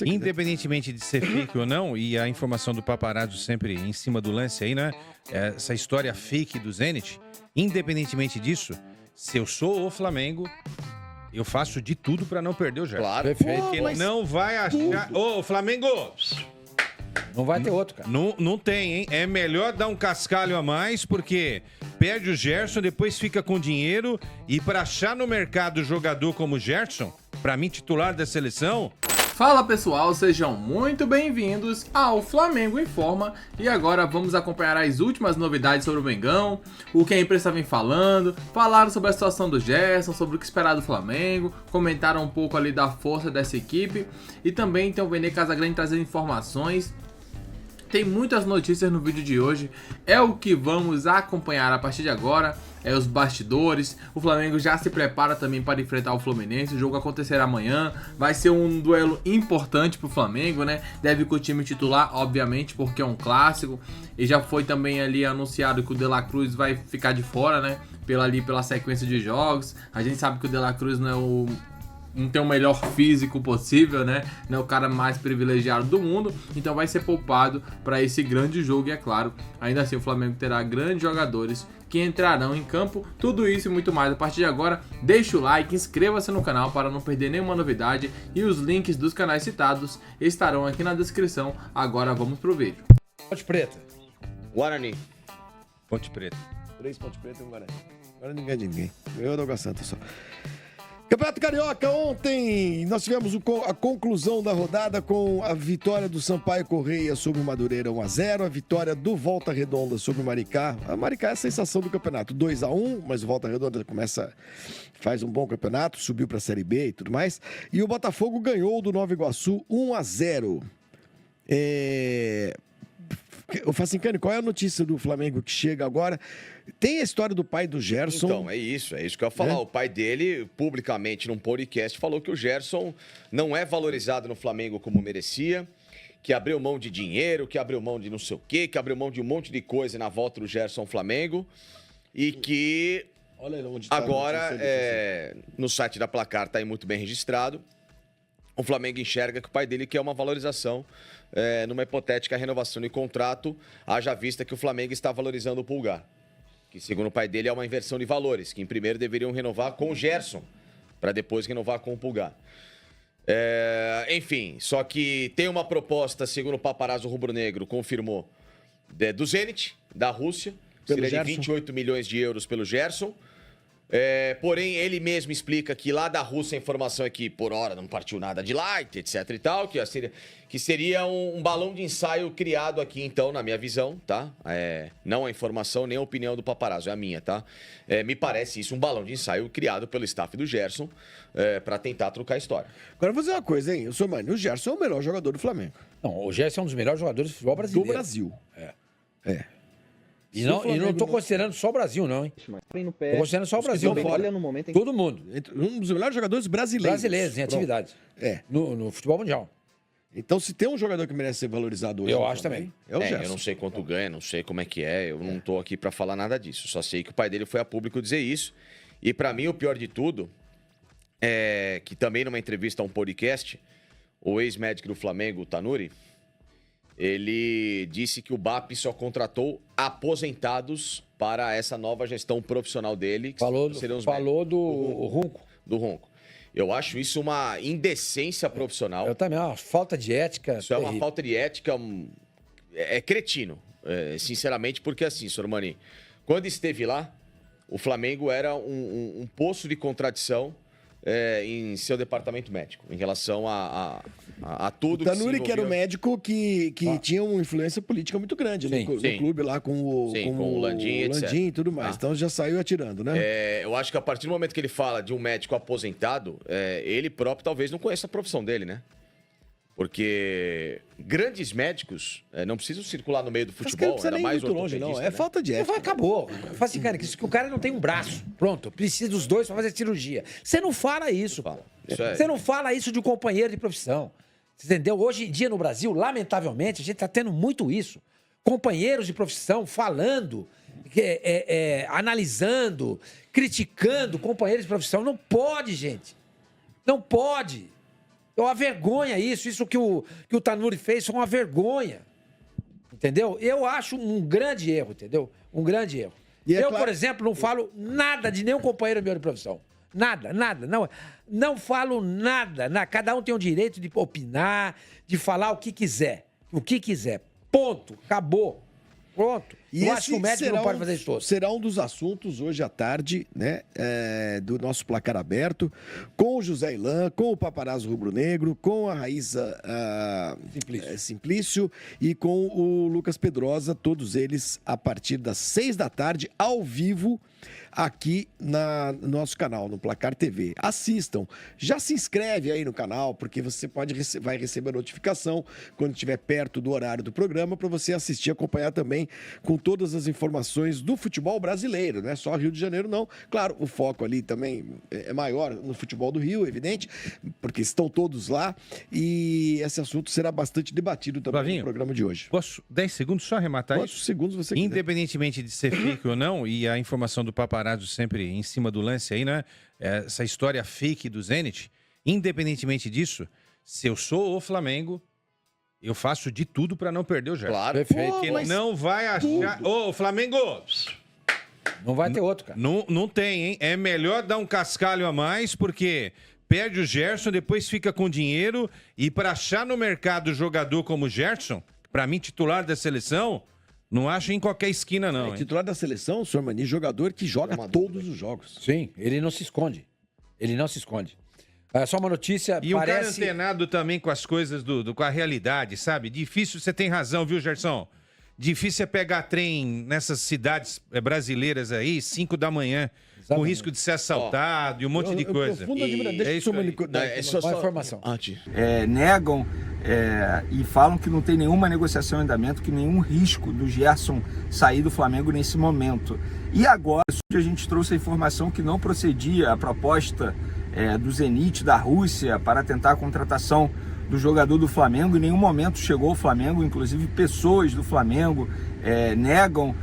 você quiser. Independentemente de ser fake ou não, e a informação do paparazzo sempre em cima do lance aí, né? Essa história fake do Zenit, independentemente disso, se eu sou o Flamengo, eu faço de tudo pra não perder o Gerson. Claro. Perfeito. Porque ele não vai achar... Ô, Flamengo! Não vai ter outro, cara. Não tem, hein? É melhor dar um cascalho a mais, porque perde o Gerson, depois fica com dinheiro. E pra achar no mercado jogador como o Gerson, pra mim, titular da seleção... Fala pessoal, sejam muito bem-vindos ao Flamengo Informa e agora vamos acompanhar as últimas novidades sobre o Mengão, o que a imprensa vem falando, falaram sobre a situação do Gerson, sobre o que esperar do Flamengo, comentaram um pouco ali da força dessa equipe e também tem o Vene Casagrande trazendo informações. Tem muitas notícias no vídeo de hoje, é o que vamos acompanhar a partir de agora, os bastidores. O Flamengo já se prepara também para enfrentar o Fluminense, o jogo acontecerá amanhã, vai ser um duelo importante para o Flamengo, né? Deve com o time titular, obviamente, porque é um clássico, e já foi também ali anunciado que o De La Cruz vai ficar de fora, né? Pela sequência de jogos. A gente sabe que o De La Cruz não tem o melhor físico possível, né? Não é o cara mais privilegiado do mundo, então vai ser poupado para esse grande jogo e é claro, ainda assim o Flamengo terá grandes jogadores que entrarão em campo, tudo isso e muito mais. A partir de agora, deixa o like, inscreva-se no canal para não perder nenhuma novidade e os links dos canais citados estarão aqui na descrição. Agora vamos pro vídeo. Ponte Preta. Guarani. Ponte Preta. 3 Ponte Preta e um Guarani. Agora ninguém é de ninguém. Ganhou do Água Santa só. Campeonato Carioca, ontem nós tivemos a conclusão da rodada com a vitória do Sampaio Correia sobre o Madureira 1-0, a vitória do Volta Redonda sobre o Maricá. A Maricá é a sensação do campeonato, 2-1, mas o Volta Redonda faz um bom campeonato, subiu para a Série B e tudo mais. E o Botafogo ganhou do Nova Iguaçu 1-0. O Facincani, qual é a notícia do Flamengo que chega agora? Tem a história do pai do Gerson. Então, é isso que eu ia falar. O pai dele, publicamente, num podcast, falou que o Gerson não é valorizado no Flamengo como merecia, que abriu mão de dinheiro, que abriu mão de não sei o quê, que abriu mão de um monte de coisa na volta do Gerson ao Flamengo e que Olha onde tá agora, no site da Placar, está aí muito bem registrado, o Flamengo enxerga que o pai dele quer uma valorização numa hipotética renovação de contrato, haja vista que o Flamengo está valorizando o Pulgar. Que, segundo o pai dele, é uma inversão de valores, que em primeiro deveriam renovar com o Gerson, para depois renovar com o Pulgar. Enfim, só que tem uma proposta, segundo o paparazzo rubro-negro, confirmou, do Zenit, da Rússia, seria de 28 milhões de euros pelo Gerson. Porém, ele mesmo explica que lá da Rússia a informação é que por hora não partiu nada de lá, etc e tal, que seria um balão de ensaio criado aqui, então, na minha visão, tá? Não a informação nem a opinião do paparazzo, é a minha, tá? Me parece isso um balão de ensaio criado pelo staff do Gerson para tentar trocar a história. Agora eu vou dizer uma coisa, hein? O Gerson é o melhor jogador do Flamengo. Não, o Gerson é um dos melhores jogadores do futebol brasileiro. Do Brasil. E não tô considerando só o Brasil, não, hein? Tô considerando só o Brasil. Olha no momento em... Todo mundo. Um dos melhores jogadores brasileiros. Brasileiros, em atividade. No futebol mundial. Então, se tem um jogador que merece ser valorizado hoje... Eu acho também. É o Gerson. Eu não sei quanto ganha, não sei como é que é, eu não tô aqui para falar nada disso. Só sei que o pai dele foi a público dizer isso. E para mim, o pior de tudo é que também numa entrevista a um podcast, o ex-médico do Flamengo, o Tanuri, ele disse que o BAP só contratou aposentados para essa nova gestão profissional dele. Que Falou do Ronco. Do Ronco. Eu acho isso uma indecência profissional. Eu também, uma falta de ética. Isso é uma falta de ética, é cretino, sinceramente, porque assim, Sormani, quando esteve lá, o Flamengo era um poço de contradição em seu departamento médico, em relação a tudo o Tanuri, que era o médico que tinha uma influência política muito grande no clube lá com o Landim, e tudo mais. Então já saiu atirando, né? Eu acho que a partir do momento que ele fala de um médico aposentado, ele próprio talvez não conheça a profissão dele, né? Porque grandes médicos não precisam circular no meio do futebol, não precisa nem ir muito longe, não. É falta de ética. Acabou. Fala assim, cara, que o cara não tem um braço. Pronto, precisa dos dois para fazer cirurgia. Você não fala isso. Você não fala isso de um companheiro de profissão. Entendeu? Hoje em dia no Brasil, lamentavelmente, a gente está tendo muito isso. Companheiros de profissão falando, analisando, criticando companheiros de profissão. Não pode, gente. Não pode. É uma vergonha isso que o Tanuri fez foi uma vergonha. Entendeu? Eu acho um grande erro, entendeu? Um grande erro. Por exemplo, não falo nada de nenhum companheiro meu de profissão. Nada. Não falo nada. Cada um tem o direito de opinar, de falar o que quiser. O que quiser. Ponto. Acabou. Pronto. E eu acho que o médico não pode fazer isso todo. Será um dos assuntos hoje à tarde, né? Do nosso placar aberto, com o José Ilan, com o Paparazzo Rubro-Negro, com a Raíssa Simplício e com o Lucas Pedrosa, todos eles a partir das 6 da tarde, ao vivo, aqui no nosso canal, no Placar TV. Assistam. Já se inscreve aí no canal, porque você vai receber a notificação quando estiver perto do horário do programa, para você assistir e acompanhar também com todas as informações do futebol brasileiro, não é só Rio de Janeiro, não. Claro, o foco ali também é maior no futebol do Rio, evidente, porque estão todos lá e esse assunto será bastante debatido também Flavinho, no programa de hoje. Posso 10 segundos só arrematar Quantos isso? segundos você quiser. Independentemente de ser fake ou não, e a informação do Paparazzo sempre em cima do lance aí, né? Essa história fake do Zenit, independentemente disso, se eu sou o Flamengo, eu faço de tudo para não perder o Gerson. Claro. Perfeito. Porque não vai achar... Ô, Flamengo! Não vai ter outro, cara. Não tem, hein? É melhor dar um cascalho a mais, porque perde o Gerson, depois fica com dinheiro, e para achar no mercado jogador como o Gerson, para mim, titular da seleção... Não acho em qualquer esquina, não. Titular da seleção, senhor Mani, jogador que joga todos os jogos. Sim, ele não se esconde. Só uma notícia, E um cara antenado também com as coisas, com a realidade, sabe? Difícil, você tem razão, viu, Gerson? Difícil é pegar trem nessas cidades brasileiras aí, 5 da manhã, com risco de ser assaltado e um monte de coisa. Deixa Só informação. Negam e falam que não tem nenhuma negociação em andamento, que nenhum risco do Gerson sair do Flamengo nesse momento. E agora, a gente trouxe a informação que não procedia a proposta do Zenit da Rússia para tentar a contratação do jogador do Flamengo. Em nenhum momento chegou ao Flamengo, inclusive pessoas do Flamengo negam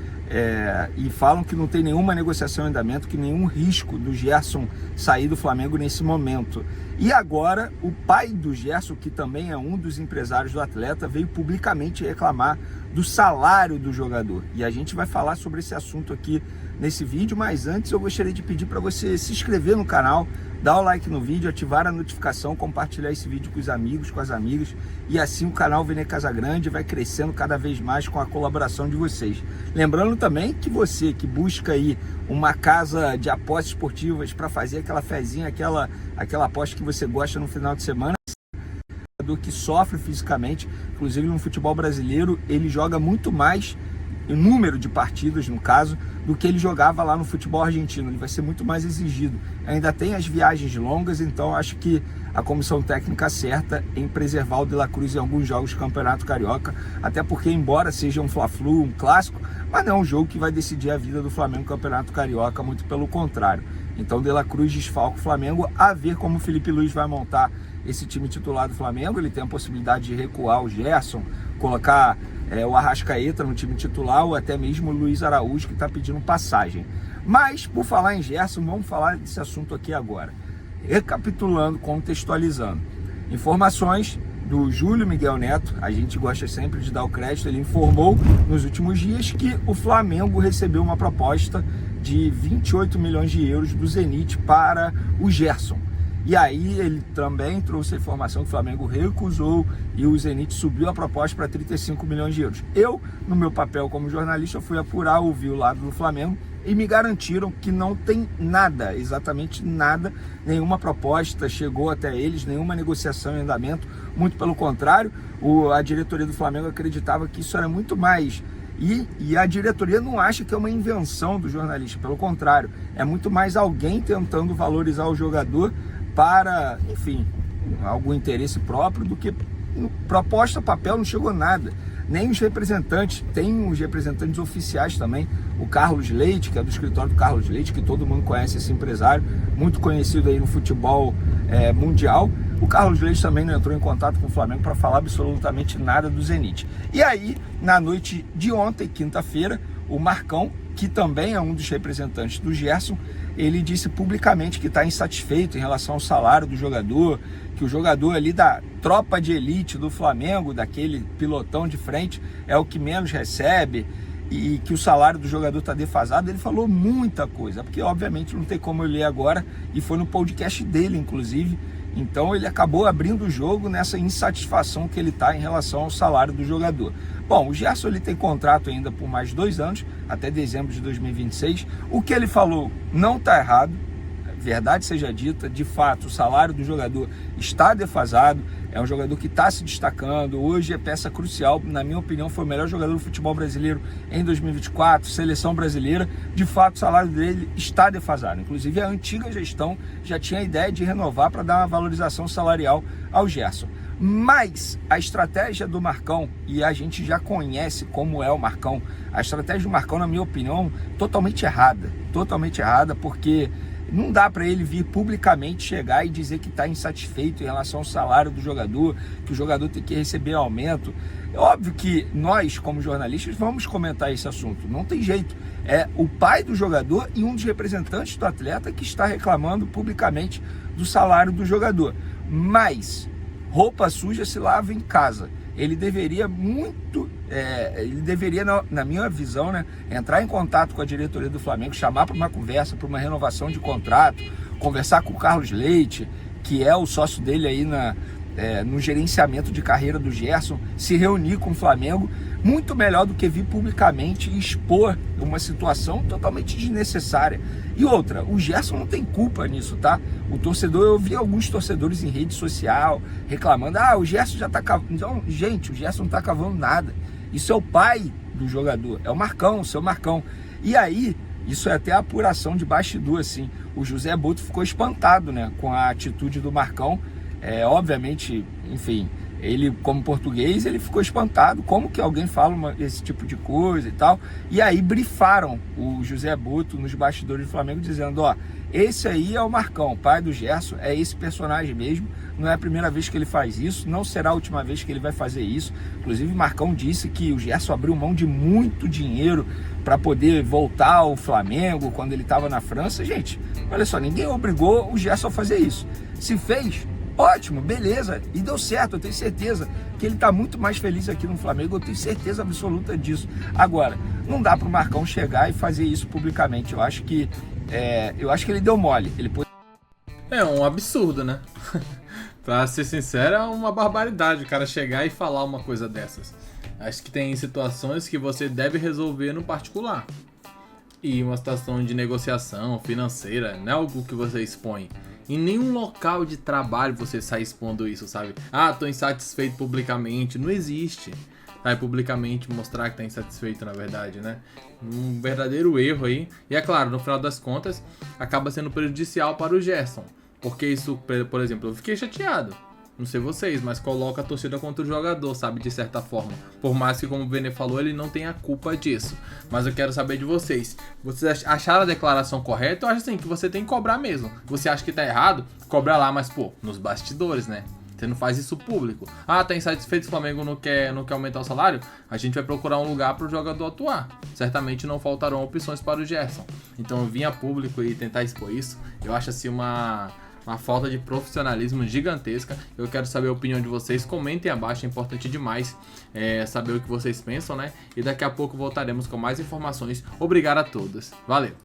e falam que não tem nenhuma negociação em andamento, que nenhum risco do Gerson sair do Flamengo nesse momento. E agora o pai do Gerson, que também é um dos empresários do atleta, veio publicamente reclamar do salário do jogador. E a gente vai falar sobre esse assunto aqui nesse vídeo, mas antes eu gostaria de pedir para você se inscrever no canal, dar o like no vídeo, ativar a notificação, compartilhar esse vídeo com os amigos, com as amigas, e assim o canal Vene Casagrande vai crescendo cada vez mais com a colaboração de vocês. Lembrando também que você que busca aí uma casa de apostas esportivas para fazer aquela fezinha, aquela aposta que você gosta no final de semana, que sofre fisicamente, inclusive no futebol brasileiro, ele joga muito mais em número de partidas, no caso, do que ele jogava lá no futebol argentino. Ele vai ser muito mais exigido. Ainda tem as viagens longas, então acho que a comissão técnica acerta em preservar o De La Cruz em alguns jogos do Campeonato Carioca, até porque, embora seja um Fla-Flu, um clássico, mas não é um jogo que vai decidir a vida do Flamengo no Campeonato Carioca, muito pelo contrário. Então, De La Cruz desfalca o Flamengo, a ver como o Felipe Luiz vai montar esse time titular do Flamengo. Ele tem a possibilidade de recuar o Gerson, colocar o Arrascaeta no time titular, ou até mesmo o Luiz Araújo, que está pedindo passagem. Mas, por falar em Gerson, vamos falar desse assunto aqui agora. Recapitulando, contextualizando. Informações do Júlio Miguel Neto, a gente gosta sempre de dar o crédito, ele informou nos últimos dias que o Flamengo recebeu uma proposta de 28 milhões de euros do Zenit para o Gerson. E aí ele também trouxe a informação que o Flamengo recusou e o Zenit subiu a proposta para 35 milhões de euros. Eu, no meu papel como jornalista, fui apurar, ouvir o lado do Flamengo e me garantiram que não tem nada, exatamente nada, nenhuma proposta chegou até eles, nenhuma negociação em andamento, muito pelo contrário, a diretoria do Flamengo acreditava que isso era muito mais. E a diretoria não acha que é uma invenção do jornalista, pelo contrário, é muito mais alguém tentando valorizar o jogador para, enfim, algum interesse próprio, do que proposta, papel, não chegou nada. Nem os representantes, tem os representantes oficiais também, o Carlos Leite, que é do escritório do Carlos Leite, que todo mundo conhece esse empresário, muito conhecido aí no futebol mundial. O Carlos Leite também não entrou em contato com o Flamengo para falar absolutamente nada do Zenit. E aí, na noite de ontem, quinta-feira, o Marcão, que também é um dos representantes do Gerson, ele disse publicamente que está insatisfeito em relação ao salário do jogador, que o jogador ali da tropa de elite do Flamengo, daquele pilotão de frente, é o que menos recebe e que o salário do jogador está defasado. Ele falou muita coisa, porque obviamente não tem como eu ler agora, e foi no podcast dele, inclusive. Então ele acabou abrindo o jogo nessa insatisfação que ele está em relação ao salário do jogador. Bom, o Gerson ele tem contrato ainda por mais 2 anos, até dezembro de 2026. O que ele falou não está errado, verdade seja dita, de fato o salário do jogador está defasado, é um jogador que está se destacando, hoje é peça crucial, na minha opinião foi o melhor jogador do futebol brasileiro em 2024, seleção brasileira, de fato o salário dele está defasado, inclusive a antiga gestão já tinha a ideia de renovar para dar uma valorização salarial ao Gerson. Mas a estratégia do Marcão, e a gente já conhece como é o Marcão, a estratégia do Marcão, na minha opinião, totalmente errada, porque não dá para ele vir publicamente chegar e dizer que está insatisfeito em relação ao salário do jogador, que o jogador tem que receber aumento. É óbvio que nós, como jornalistas, vamos comentar esse assunto, não tem jeito. É o pai do jogador e um dos representantes do atleta que está reclamando publicamente do salário do jogador. Mas roupa suja se lava em casa. Ele deveria na minha visão, né, entrar em contato com a diretoria do Flamengo, chamar para uma conversa, para uma renovação de contrato, conversar com o Carlos Leite, que é o sócio dele aí no gerenciamento de carreira do Gerson, se reunir com o Flamengo, muito melhor do que vir publicamente e expor uma situação totalmente desnecessária. E outra, o Gerson não tem culpa nisso, tá? O torcedor, eu vi alguns torcedores em rede social reclamando, o Gerson já tá cavando. Então, gente, o Gerson não tá cavando nada. Isso é o pai do jogador, é o Marcão, o seu Marcão. E aí, isso é até apuração de bastidor, assim. O José Boto ficou espantado, né, com a atitude do Marcão. Obviamente, enfim, ele como português, ele ficou espantado, como que alguém fala esse tipo de coisa e tal, e aí brifaram o José Boto nos bastidores do Flamengo, dizendo, esse aí é o Marcão, pai do Gerson, é esse personagem mesmo, não é a primeira vez que ele faz isso, não será a última vez que ele vai fazer isso. Inclusive o Marcão disse que o Gerson abriu mão de muito dinheiro para poder voltar ao Flamengo quando ele estava na França. Gente, olha só, ninguém obrigou o Gerson a fazer isso, se fez, ótimo, beleza, e deu certo, eu tenho certeza que ele está muito mais feliz aqui no Flamengo, eu tenho certeza absoluta disso. Agora, não dá para o Marcão chegar e fazer isso publicamente, eu acho que ele deu mole. É um absurdo, né? Pra ser sincero, é uma barbaridade o cara chegar e falar uma coisa dessas. Acho que tem situações que você deve resolver no particular. E uma situação de negociação financeira não é algo que você expõe. Em nenhum local de trabalho você sai expondo isso, sabe? Tô insatisfeito publicamente. Não existe. Vai publicamente mostrar que tá insatisfeito, na verdade, né? Um verdadeiro erro aí. E é claro, no final das contas, acaba sendo prejudicial para o Gerson. Porque isso, por exemplo, eu fiquei chateado. Não sei vocês, mas coloca a torcida contra o jogador, sabe? De certa forma. Por mais que, como o Vene falou, ele não tenha culpa disso. Mas eu quero saber de vocês. Vocês acharam a declaração correta? Eu acho assim, que você tem que cobrar mesmo. Você acha que tá errado? Cobra lá, mas nos bastidores, né? Você não faz isso público. Tá insatisfeito, o Flamengo não quer aumentar o salário? A gente vai procurar um lugar para o jogador atuar. Certamente não faltarão opções para o Gerson. Então vir a público e tentar expor isso, eu acho assim uma falta de profissionalismo gigantesca. Eu quero saber a opinião de vocês. Comentem abaixo, é importante demais saber o que vocês pensam, né? E daqui a pouco voltaremos com mais informações. Obrigado a todos. Valeu!